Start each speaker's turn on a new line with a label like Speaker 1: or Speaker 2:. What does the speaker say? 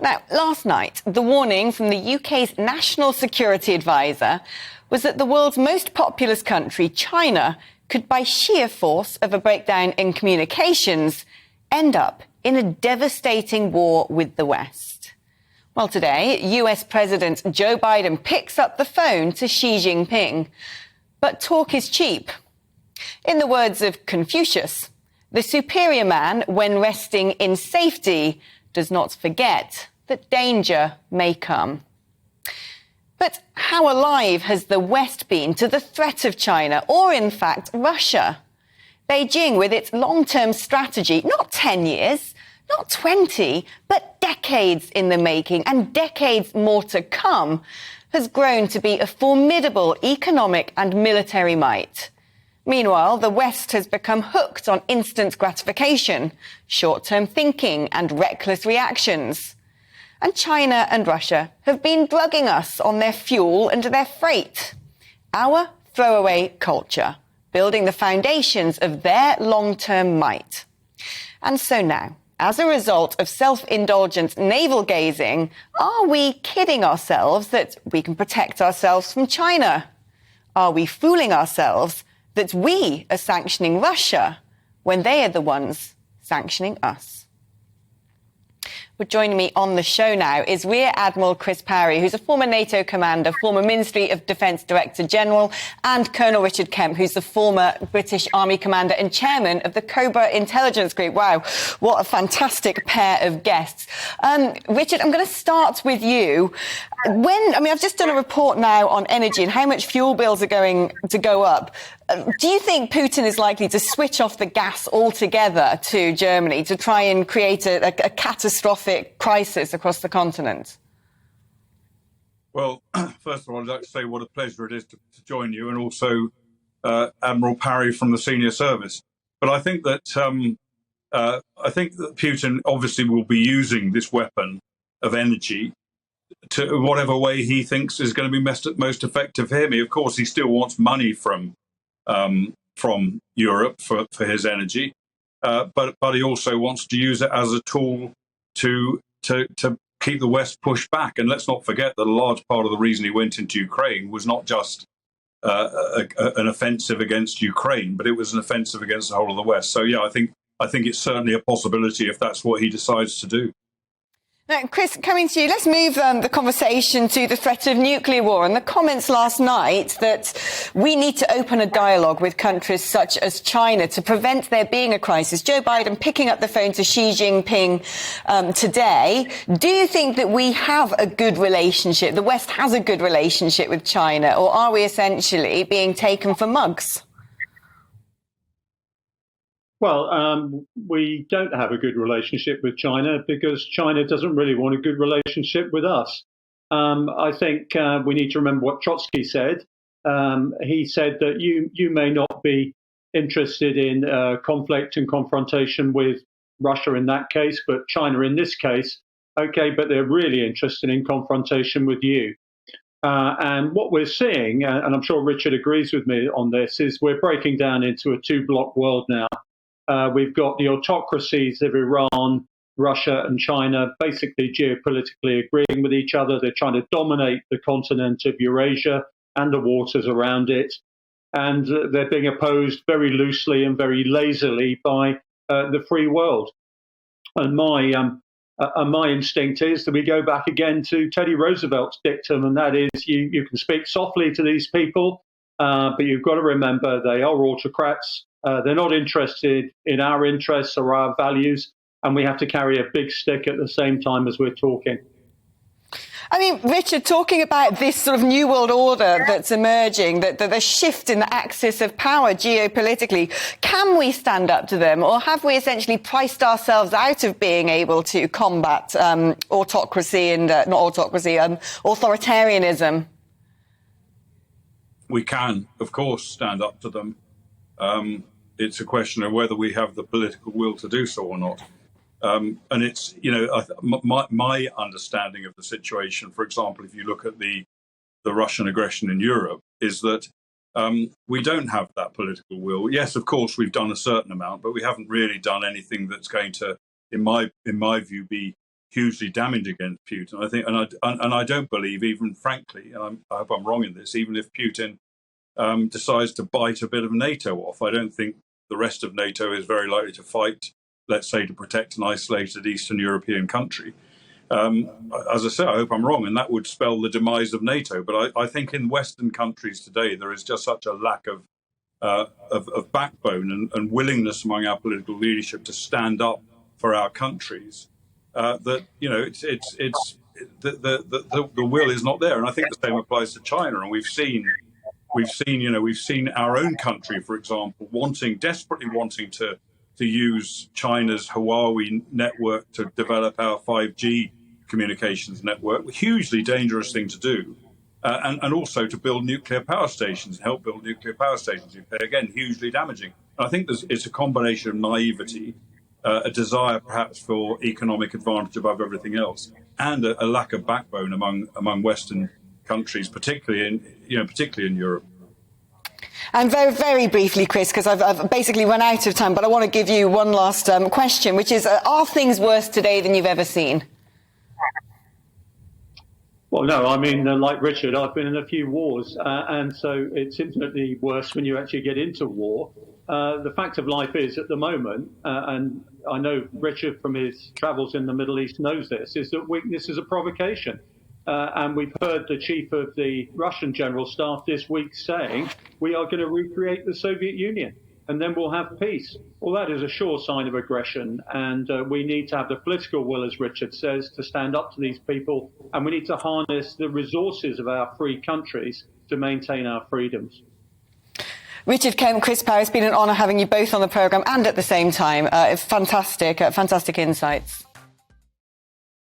Speaker 1: Now, last night, the warning from the UK's National Security Advisor was that the world's most populous country, China, could, by sheer force of a breakdown in communications, end up in a devastating war with the West. Well, today, US President Joe Biden picks up the phone to Xi Jinping. But talk is cheap. In the words of Confucius, the superior man, when resting in safety, does not forget that danger may come. But how alive has the West been to the threat of China, or in fact Russia? Beijing, with its long-term strategy, not 10 years, not 20, but decades in the making and decades more to come, has grown to be a formidable economic and military might. Meanwhile, the West has become hooked on instant gratification, short-term thinking and reckless reactions. And China and Russia have been drugging us on their fuel and their freight. Our throwaway culture, building the foundations of their long-term might. And so now, as a result of self-indulgent navel-gazing, are we kidding ourselves that we can protect ourselves from China? Are we fooling ourselves that we are sanctioning Russia when they are the ones sanctioning us? Well, joining me on the show now is Rear Admiral Chris Parry, who's a former NATO commander, former Ministry of Defence Director General, and Colonel Richard Kemp, who's the former British Army commander and chairman of the Cobra Intelligence Group. Wow, what a fantastic pair of guests. Richard, I'm going to start with you. I've just done a report now on energy and how much fuel bills are going to go up. Do you think Putin is likely to switch off the gas altogether to Germany to try and create a catastrophic crisis across the continent?
Speaker 2: Well, first of all, I'd like to say what a pleasure it is to join you, and also Admiral Parry from the senior service. But I think that Putin obviously will be using this weapon of energy to whatever way he thinks is going to be most effective for him. Of course, he still wants money from Europe for his energy, but he also wants to use it as a tool to keep the West pushed back. And let's not forget that a large part of the reason he went into Ukraine was not just an offensive against Ukraine, but it was an offensive against the whole of the West. So, yeah, I think it's certainly a possibility if that's what he decides to do.
Speaker 1: Now, Chris, coming to you, let's move the conversation to the threat of nuclear war and the comments last night that we need to open a dialogue with countries such as China to prevent there being a crisis. Joe Biden picking up the phone to Xi Jinping today. Do you think that we have a good relationship, the West has a good relationship with China, or are we essentially being taken for mugs?
Speaker 3: Well, we don't have a good relationship with China because China doesn't really want a good relationship with us. I think we need to remember what Trotsky said. He said that you may not be interested in conflict and confrontation with Russia in that case, but China in this case, okay, but they're really interested in confrontation with you. And what we're seeing, and I'm sure Richard agrees with me on this, is we're breaking down into a two-block world now. We've got the autocracies of Iran, Russia and China basically geopolitically agreeing with each other. They're trying to dominate the continent of Eurasia and the waters around it. And they're being opposed very loosely and very lazily by the free world. And my instinct is that we go back again to Teddy Roosevelt's dictum, and that is you can speak softly to these people, but you've got to remember they are autocrats. They're not interested in our interests or our values, and we have to carry a big stick at the same time as we're talking.
Speaker 1: I mean, Richard, talking about this sort of new world order that's emerging, the shift in the axis of power geopolitically, can we stand up to them, or have we essentially priced ourselves out of being able to combat autocracy and authoritarianism?
Speaker 2: We can, of course, stand up to them. It's a question of whether we have the political will to do so or not. And it's, my understanding of the situation, for example, if you look at the Russian aggression in Europe, is that we don't have that political will. Yes, of course, we've done a certain amount, but we haven't really done anything that's going to, in my view, be hugely damaging against Putin. I think, and I don't believe, even frankly, and I hope I'm wrong in this, even if Putin decides to bite a bit of NATO off, I don't think the rest of NATO is very likely to fight, let's say, to protect an isolated Eastern European country. As I said, I hope I'm wrong, and that would spell the demise of NATO. But I think in Western countries today, there is just such a lack of backbone and willingness among our political leadership to stand up for our countries that the will is not there. And I think the same applies to China. And we've seen our own country, for example, desperately wanting to use China's Huawei network to develop our 5G communications network, a hugely dangerous thing to do, and also to build nuclear power stations, help build nuclear power stations, again, hugely damaging. And I think it's a combination of naivety, a desire perhaps for economic advantage above everything else, and a lack of backbone among Western countries, particularly in Europe.
Speaker 1: And very, very briefly, Chris, because I've basically run out of time, but I want to give you one last question, which is, are things worse today than you've ever seen?
Speaker 3: Well, no, I mean, like Richard, I've been in a few wars, and so it's infinitely worse when you actually get into war. The fact of life is, at the moment, and I know Richard from his travels in the Middle East knows this, is that this is a provocation. And we've heard the chief of the Russian General Staff this week saying we are going to recreate the Soviet Union and then we'll have peace. Well, that is a sure sign of aggression. And we need to have the political will, as Richard says, to stand up to these people. And we need to harness the resources of our free countries to maintain our freedoms.
Speaker 1: Richard Kemp, Chris Power, it's been an honour having you both on the programme and at the same time. Fantastic insights.